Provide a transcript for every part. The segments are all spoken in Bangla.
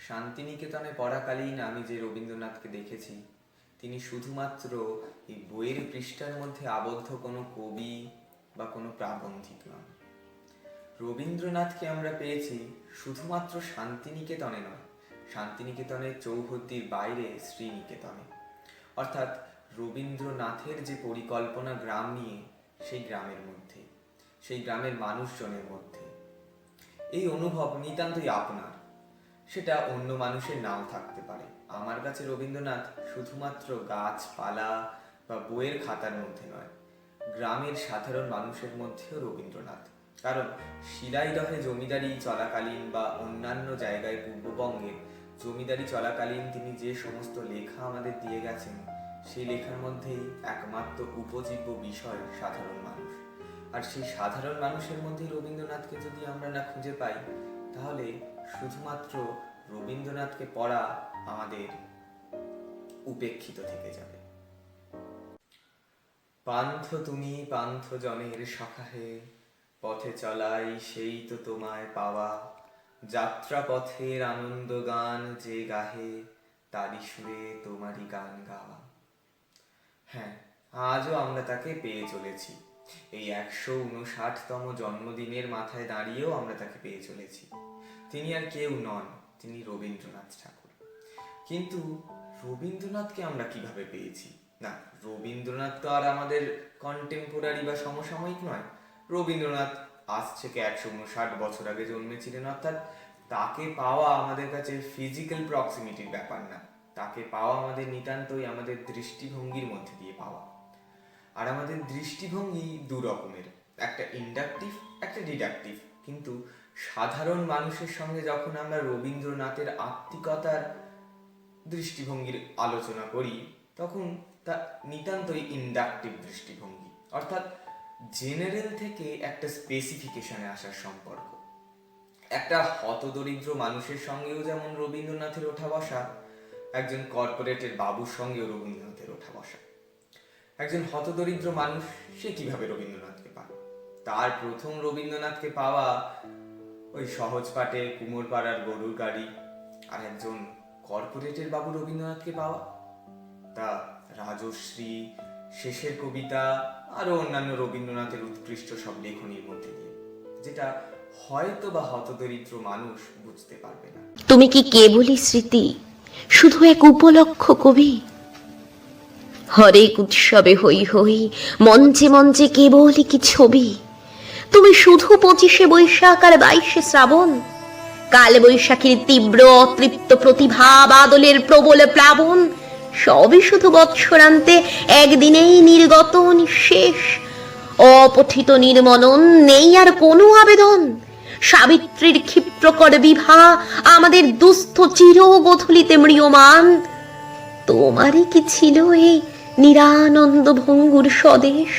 শান্তিনিকেতনে পড়াকালীন আমি যে রবীন্দ্রনাথকে দেখেছি, তিনি শুধুমাত্র এই বইয়ের পৃষ্ঠার মধ্যে আবদ্ধ কোনো কবি বা কোনো প্রাবন্ধিক নন। রবীন্দ্রনাথকে আমরা পেয়েছি শুধুমাত্র শান্তিনিকেতনে নয়, শান্তিনিকেতনের চৌহদ্দির বাইরে শ্রীনিকেতনে। অর্থাৎ রবীন্দ্রনাথের যে পরিকল্পনা গ্রাম নিয়ে, সেই গ্রামের মধ্যে, সেই গ্রামের মানুষজনের মধ্যে। এই অনুভব নিতান্তই আপনার, সেটা অন্য মানুষের নাও থাকতে পারে। আমার কাছে রবীন্দ্রনাথ শুধুমাত্র গাছপালা বা বইয়ের খাতার মধ্যে নয়, গ্রামের সাধারণ মানুষের মধ্যেও রবীন্দ্রনাথ। কারণ শিলাইদহে জমিদারি চলাকালীন বা অন্যান্য জায়গায় পূর্ববঙ্গে জমিদারি চলাকালীন তিনি যে সমস্ত লেখা আমাদের দিয়ে গেছেন, সেই লেখার মধ্যেই একমাত্র উপজীব্য বিষয় সাধারণ মানুষ। আর সেই সাধারণ মানুষের মধ্যেই রবীন্দ্রনাথকে যদি আমরা না খুঁজে পাই, তাহলে শুধুমাত্র রবীন্দ্রনাথকে পড়া আমাদের উপেক্ষিত থেকে যাবে। পান্থ তুমি পান্থ জনের সখাহে, পথে চলাই সেই তো তোমায় পাওয়া। যাত্রা পথের আনন্দ গান যে গাহে, তারি সুরে তোমারই গান গাওয়া। হ্যাঁ, আজও আমরা তাকে পেয়ে চলেছি। এই 159তম জন্মদিনের মাথায় দাঁড়িয়েও আমরা তাকে পেয়ে চলেছি। তিনি আর কেউ নন, তিনি রবীন্দ্রনাথ ঠাকুর। কিন্তু রবীন্দ্রনাথকে আমরা কিভাবে পেয়েছি? না, রবীন্দ্রনাথ তো আর আমাদের কন্টেম্পোরারি বা সমসাময়িক নয়। রবীন্দ্রনাথ আজ থেকে 159 বছর আগে জন্মেছিলেন। অর্থাৎ তাকে পাওয়া আমাদের কাছে ফিজিক্যাল প্রক্সিমিটির ব্যাপার না, তাকে পাওয়া আমাদের নিতান্তই আমাদের দৃষ্টিভঙ্গির মধ্যে দিয়ে পাওয়া। আর আমাদের দৃষ্টিভঙ্গি দু রকমের, একটা ইন্ডাকটিভ, একটা ডিডাকটিভ। কিন্তু সাধারণ মানুষের সঙ্গে যখন আমরা রবীন্দ্রনাথের আত্মিকতার দৃষ্টিভঙ্গির আলোচনা করি, তখন তা নিতান্তই ইন্ডাকটিভ দৃষ্টিভঙ্গি। অর্থাৎ জেনারেল থেকে একটা স্পেসিফিকেশনে আসার সম্পর্ক। একটা হতদরিদ্র মানুষের সঙ্গেও যেমন রবীন্দ্রনাথের ওঠা বসা, একজন কর্পোরেটের বাবুর সঙ্গেও রবীন্দ্রনাথের ওঠা বসা। একজন হতদরিদ্র মানুষ সে কিভাবে রবীন্দ্রনাথকে পায়? তার প্রথম রবীন্দ্রনাথকে পাওয়া ওই সহজ পাটে কুমোরপাড়ার গরুর গাড়ি। আর একজন কর্পোরেটের বাবু রবীন্দ্রনাথকে পাওয়া তা রাজশ্রী, শেষের কবিতা আরো অন্যান্য রবীন্দ্রনাথের উৎকৃষ্ট সব লেখনীর মধ্যে দিয়ে, যেটা হয়তো বা হতদরিদ্র মানুষ বুঝতে পারবে না। তুমি কি কেবলই স্মৃতি, শুধু এক উপলক্ষ কবি? হরেক উৎসবে হই হই, মঞ্চে মঞ্চে কেবলই কি ছবি? তুমি শুধু 25শে বৈশাখ আর 22শে শ্রাবণ, কাল বৈশাখীর তীব্র অতৃপ্ত প্রতিভা, বাদলের প্রবল প্লাবন, সবই শুধু বৎসরান্তে একদিনেই নির্গত নিঃশেষ। অপঠিত নির্মনন, নেই আর কোনো আবেদন। সাবিত্রীর ক্ষিপ্রকর বিভা আমাদের দুস্থ চির গোধূলিতে ম্রিয়মান। তোমারই কি ছিল এই নিরানন্দ ভঙ্গুর স্বদেশ?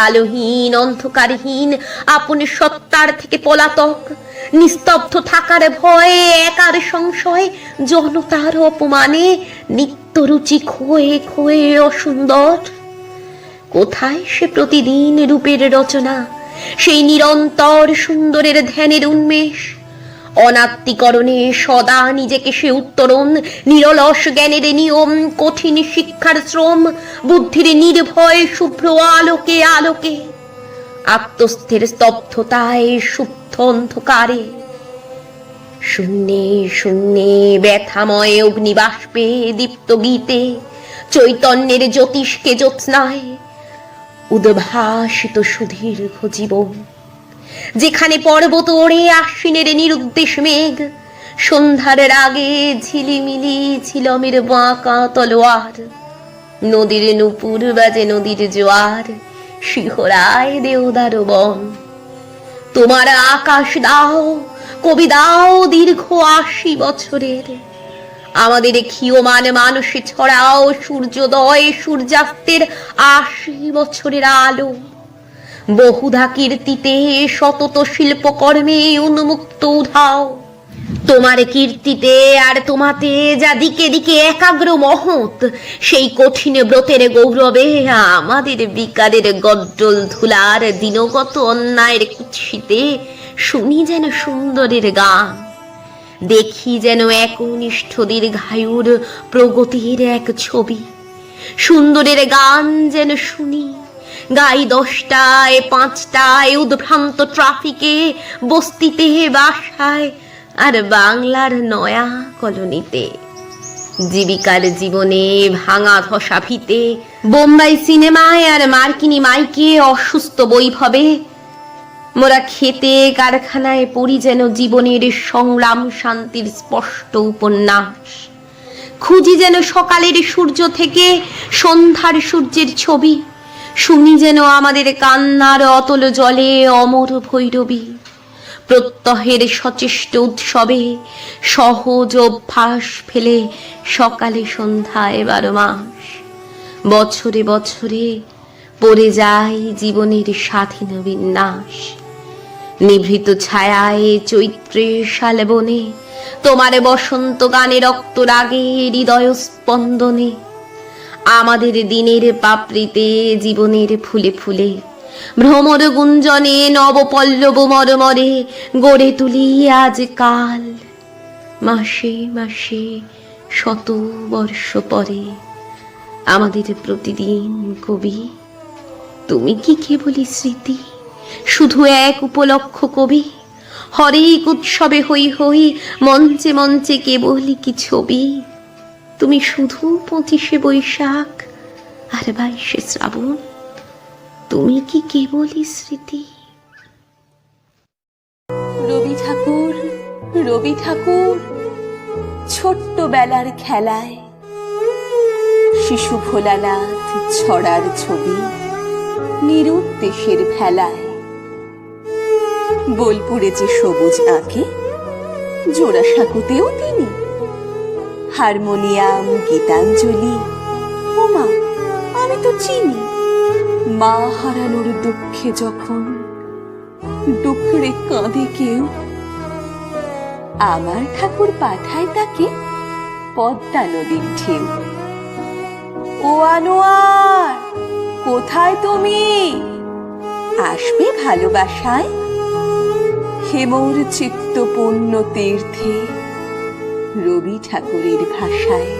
আলোহীন অন্ধকারহীন আপন সত্তার থেকে পলাতক, নিস্তব্ধ থাকার ভয়ে, একার সংশয়, জনতার অপমানে, নিত্য রুচি খোয়ে খোয়ে অসুন্দর। কোথায় সে প্রতিদিন রূপের রচনা, সেই নিরন্তর সুন্দরের ধ্যানের উন্মেষ? অনাত্মীকরণে সদা নিজেকে সে উত্তরণ, নিরলস জ্ঞানের নিয়ম, কঠিন শিক্ষার শ্রম, বুদ্ধির নির্ভয় শুভ্র আলোকে আলোকে, আত্মস্থের স্তব্ধতায় সুপ্ত অন্ধকারে, শূন্যে শূন্যে ব্যথাময় অগ্নিবাষ্পে দীপ্ত গীতে, চৈতন্যের জ্যোতিষকে জ্যোৎস্নায় উদ্ভাসিত সুদীর্ঘ জীবন। যেখানে পর্বত ওড়ে আশ্বিনের নিরুদ্দেশ মেঘ, সন্ধ্যার আগে ঝিলিমিলি ঝিলমের বাঁকা তলোয়ার, নদীর নুপুর বাজে নদীর জোয়ার, শিহরায় দেওদার বন। তোমার আকাশ দাও, কবি দাও দীর্ঘ 80 বছরের, আমাদের ক্ষীয়মান মানুষে ছড়াও সূর্যোদয় সূর্যাস্তের 80 বছরের আলো। বহুধা কীর্তিতে সতত শিল্পকর্মে উন্মুক্ত উধাও। তোমার কীর্তিতে আর তোমাতে যা দিকে দিকে একাগ্র মহৎ, সেই কঠিন ব্রতের গৌরবে আমাদের বিকারের গড্ডল ধুলার দিনগত অন্যায়ের কুৎসিতে শুনি যেন সুন্দরের গান। দেখি যেন একনিষ্ঠ দীর্ঘায়ুর প্রগতির এক ছবি। সুন্দরের গান যেন শুনি, গাই 10টায় 5টায় উদ্ভ্রান্ত ট্রাফিকে, বস্তিতে বাসায় আর বাংলার নয়া কলোনিতে। জীবিকার জীবনে ভাঙা ধসা ভিতে, বোম্বাই সিনেমায় আর মার্কিনি মাইকে অসুস্থ বৈভবে, মোরা খেতে কারখানায় পড়ি যেন জীবনের সংগ্রাম শান্তির স্পষ্ট উপন্যাস। খুঁজি যেন সকালের সূর্য থেকে সন্ধ্যার সূর্যের ছবি, শুনি যেন আমাদের কান্নার অতল জলে অমর ভৈরবী। প্রত্যহের সচেষ্ট উৎসবে সহজ অভ্যাস ফেলে সকালে সন্ধ্যায় 12 মাস, বছরে বছরে পড়ে যায় জীবনের স্বাধীন বিন্যাস। নিভৃত ছায়ায় চৈত্রের শালবনে, তোমার বসন্ত গানে রক্ত রাগে হৃদয় স্পন্দনে, আমাদের দিনের পাপড়িতে জীবনের ফুলে ফুলে, ভ্রমর গুঞ্জনে নবপল্লব মরমরে গড়ে তুলি আজ কাল। মাসে মাসে 100 বর্ষ পরে আমাদের প্রতিদিন কবি, তুমি কি কেবলই স্মৃতি, শুধু এক উপলক্ষ কবি? হরেক উৎসবে হই হই, মঞ্চে মঞ্চে কেবলই কি ছবি? তুমি শুধু 25শে বৈশাখ আর 22শে শ্রাবণ, তুমি কি কেবলই স্মৃতি? রবি ঠাকুর, রবি ঠাকুর, ছোট্টবেলার খেলায় শিশু ভোলানাথ ছড়ার ছবি নিরুদ্দেশের ভেলায়। বোলপুরে যে সবুজ আঁকে, জোড়াসাঁকোতেও তিনি হারমোনিয়াম গীতাঞ্জলি। ওমা, আমি তো চিনি। মা হারানোর দুঃখে যখন ডুকরে কাঁদে কেউ, আমার ঠাকুর পাঠায় তাকে পদ্মা নদীর ঢেউ। ও আনোয়ার, কোথায় তুমি? আসবে ভালোবাসায় হেমর চিত্ত পূর্ণ তীর্থে, রবি ঠাকুরের ভাষায়।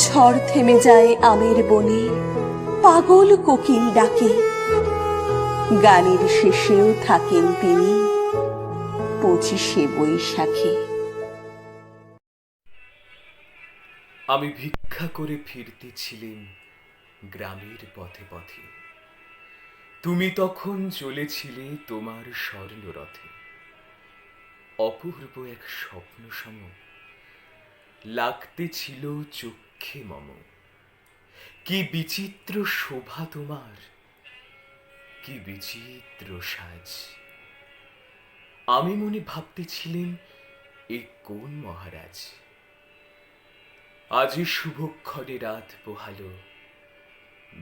ঝড় থেমে যায় আমের বনে, পাগল কোকিল ডাকে, গানের শেষেও থাকেন তিনি 25শে বৈশাখে। আমি ভিক্ষা করে ফিরতেছিলেন গ্রামের পথে পথে, তুমি তখন চলেছিলে তোমার স্বর্ণরথে। অপূর্ব এক স্বপ্ন সম লাগতে ছিল চক্ষে মম। কি বিচিত্র শোভা তোমার, কি বিচিত্র সাজ। আমি মনে ভাবতেছিলেন এ কোন মহারাজ। আজি শুভক্ষণে রাত পোহালো,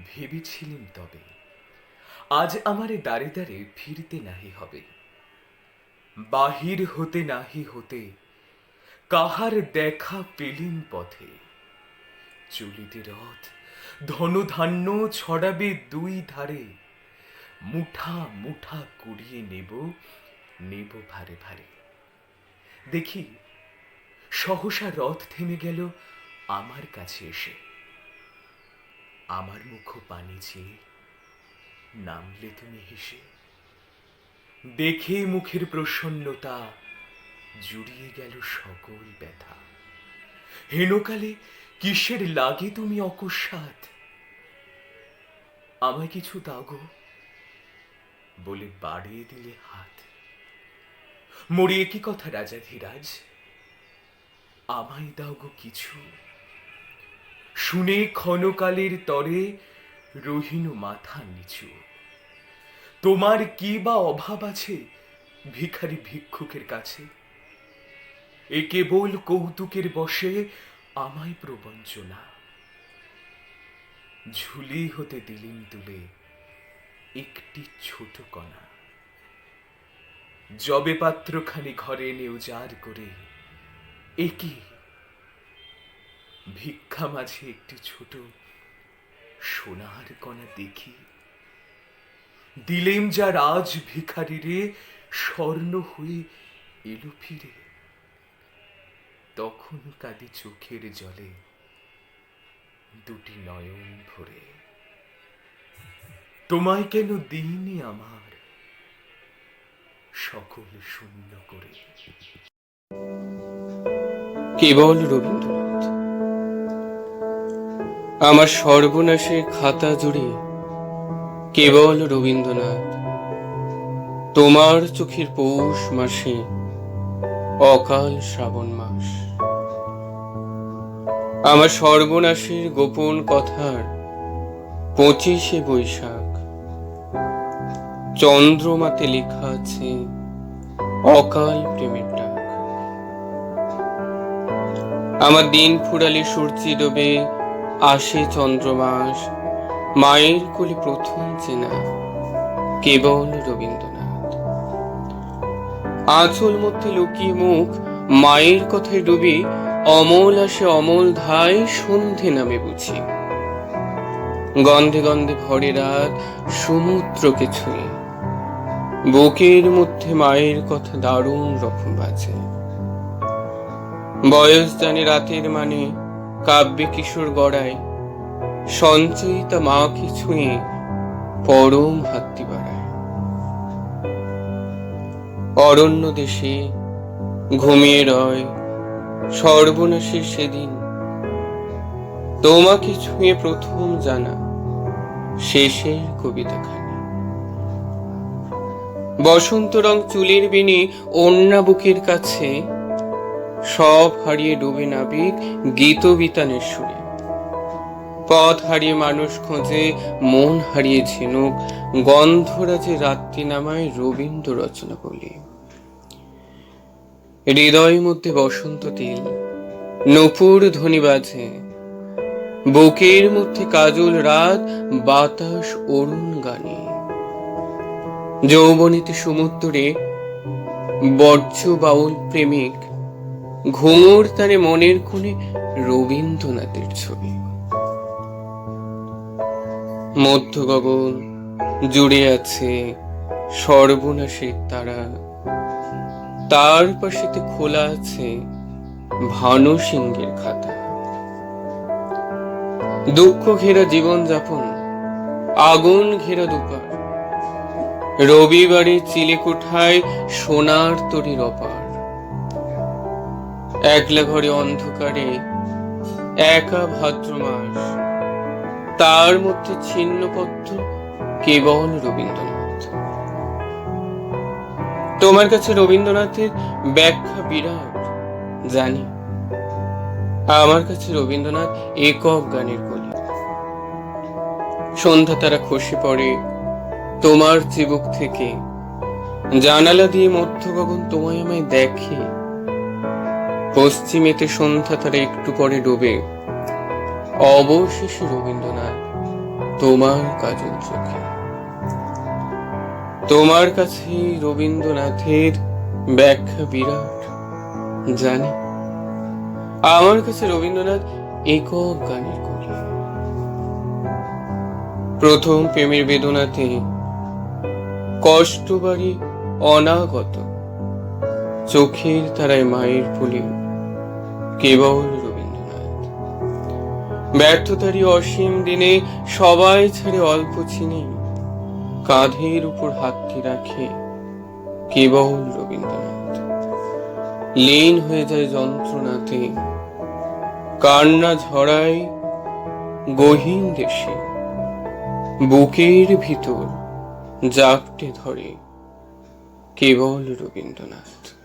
ভেবেছিলেন তবে আজ আমারে দাঁড়ে দাঁড়ে ফিরতে নাহি হবে। বাহির হতে নাহি হতে কাহার দেখা পেলেন পথে। চলিতে রথ ধনধান্য ছড়াবে দুই ধারে, মুঠা মুঠা কুড়িয়ে নেব নেব ভারে ভারে। দেখি সহসা রথ থেমে গেল আমার কাছে এসে। আমার মুখ পানি চেয়ে নামলে তুমি হেসে। দেখে মুখের প্রসন্নতা জুড়িয়ে গেল সকল ব্যথা। হেনকালে কিসের লাগে তুমি অকস্মাৎ? আমায় কিছু দাও গো বলে বাড়িয়ে দিলে হাত। মরি একই কথা রাজাধিরাজ, আমায় দাও গো কিছু। শুনে ক্ষণকালের তরে রহিন মাথা নিচু। তোমার কি বা অভাব আছে ভিখারি ভিক্ষুকের কাছে? এ কেবল কৌতুকের বশে আমায় প্রবঞ্চনা। ঝুলি হতে দিলেন তুলে একটি ছোট কণা। জবে পাত্রখানি ঘরে এনে উজাড় করে, একি ভিক্ষা মাঝে একটি ছোট সোনার কণা দেখি। দিলেম যা রাজ ভিখারিরে স্বর্ণ হয়ে এলো ফিরে। তখন কাঁদি চোখের জলে দুটি নয়ন ভরে। তোমায় কেন দিইনি আমার সকল শূন্য করে। কেবল রবীন্দ্রনাথ। আমার সর্বনাশের খাতা জুড়ে কেবল রবীন্দ্রনাথ। তোমার চোখের পৌষ মাসে অকাল শ্রাবণ মাস। আমার সর্বনাশের গোপন কথার 25শে বৈশাখ। চন্দ্রমাতে লেখা আছে অকাল প্রেমের ডাক। আমার দিন ফুরালে সূর্যি ডোবে আসে চন্দ্রমাস। মায়ের কোলে প্রথম চেনা কেবল রবীন্দ্রনাথ। আঁচল মধ্যে লুকিয়ে মুখ মায়ের কথায় ডুবি অমল আসে অমল ধায় সন্ধে নামে বুঝি। গন্ধে গন্ধে ভরে রাত সমুদ্রকে ছুঁয়ে বুকের মধ্যে মায়ের কথা দারুণ রকম বাজে। বয়স জানে রাতের মানে কাব্যে কিশোর গড়ায় সঞ্চয়িতা মাকে ছুঁয়ে পরম হাতটি বাড়ায়। অরণ্য দেশে ঘুমিয়ে রয় সর্বনাশের সেদিন। তোমাকে ছুঁয়ে প্রথম জানা শেষের কবিতা খানি। বসন্ত রং চুলের বেনি অন্যা বুকের কাছে সব হারিয়ে ডুবে নাবিক গীত বিতানের সুরে। পথ হারিয়ে মানুষ খোঁজে মন হারিয়ে ঝিনুক গন্ধরাজে রাত্রি নামায় রবীন্দ্র রচনা বলি। হৃদয় মধ্যে বসন্ত তিল নূপুর ধ্বনি বাজে। বুকের মধ্যে কাজল রাত বাতাস অরুণ গানে। যৌবনীতে সমুদ্রে বর্জ্য বাউল প্রেমিক ঘুঙুর তারে মনের কোণে রবীন্দ্রনাথের ছবি। মধ্য গগন জুড়ে আছে সর্বনাশের তারা। তার পাশেতে খোলা আছে ভানু সিংহের খাতা। দুঃখ ঘেরা জীবন যাপন আগুন ঘেরা দুপার। রবিবারে চিলে কোঠায় সোনার তরীর অপার। একলা ঘরে অন্ধকারে একা ভাদ্র মাস। তার মধ্যে ছিন্নপত্র কেবল রবীন্দ্রনাথ। তোমার কাছে রবীন্দ্রনাথের ব্যাখ্যা বিরাট জানি। আমার কাছে রবীন্দ্রনাথ একক গানের কলি। সন্ধ্যা তারা খসে পড়ে তোমার চিবুক থেকে। জানালা দিয়ে মধ্য গগন তোমায় আমায় দেখে। পশ্চিমেতে সন্ধ্যা তারা একটু পরে ডোবে। অবশেষে রবীন্দ্রনাথ তোমার কাজল চোখে। তোমার কাছে রবীন্দ্রনাথের ব্যাখ্যা বিরাট জানি। আমার কাছে রবীন্দ্রনাথ একক গানের কলি। প্রথম প্রেমের বেদনাতে কষ্ট বাড়ি অনাগত। চোখের তারায় মায়ের ফুলে কেবল রবীন্দ্রনাথ। ব্যর্থতারই অসীম দিনে সবাই ছেড়ে অল্প চিনি। কাঁধের উপর হাতটি রাখে কেবল রবীন্দ্রনাথ। লীন হয়ে যায় যন্ত্রণাতে কান্না ঝরায় গহীন দেশে। বুকের ভিতর জাগটে ধরে কেবল রবীন্দ্রনাথ।